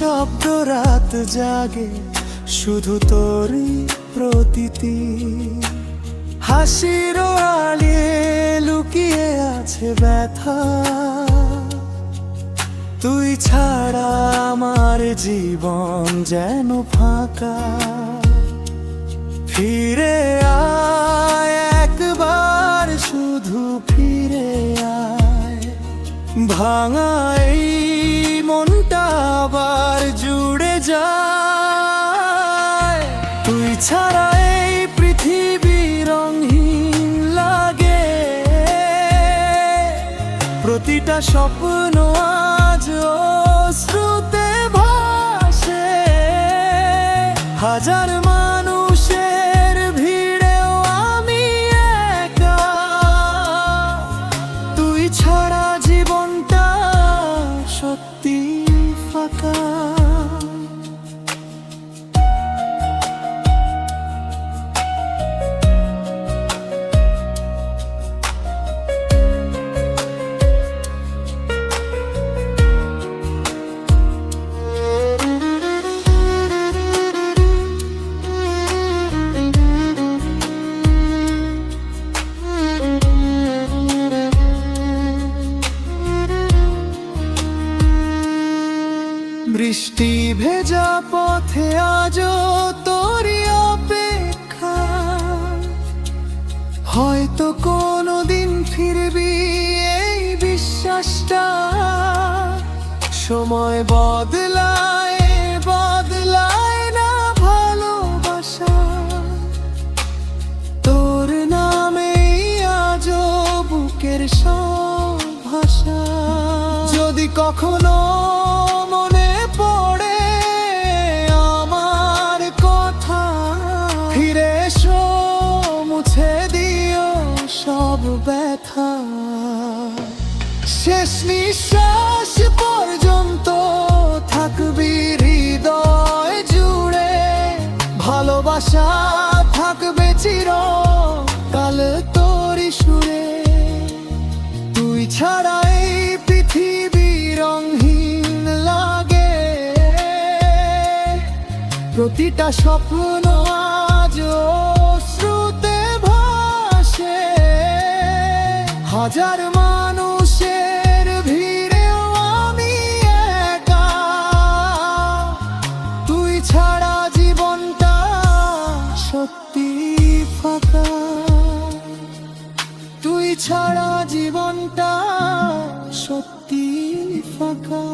নিঃশব্দ রাত জাগে শুধু তোরই প্রতীতি। হাসির আড়ালে লুকিয়ে আছে ব্যথা, তুই ছাড়া আমার জীবন যেন ফাঁকা। ফিরে আয় একবার, শুধু ফিরে আয়, ভাঙা এই মনটা আবার জুড়ে যায়। তুই ছাড়া এই পৃথিবী রঙহীন লাগে, প্রতিটা স্বপ্ন আজ অশ্রুতে ভাসে। হাজার মানুষের ভিড়েও আমি একা, তুই ছাড়া জীবনটা সত্যি ফাঁকা। বৃষ্টি ভেজা পথে আজও তোরই অপেক্ষা, হয়তো কোনোদিন ফিরবি এই বিশ্বাসটা। সময় বদলায় বদলায় না ভালোবাসা, তোর নামেই আজও বুকের সব ভাষা। যদি কখনো মনে পড়ে আমার কথা, ফিরে এসো, মুছে দিও সব ব্যথা। শেষ নিঃশ্বাস পর্যন্ত থাকবি হৃদয় জুড়ে, ভালোবাসা থাকবে চিরকাল তোরই সুরে। তুই ছাড়া এই পৃথিবী রঙহীন লাগে, প্রতিটা স্বপ্ন আজ অশ্রুতে ভাসে। হাজার মানুষের ভিড়েও আমি একা, তুই ছাড়া জীবনটা সত্যি ফাঁকা। তুই ছাড়া জীবনটা সত্যি ফাঁকা।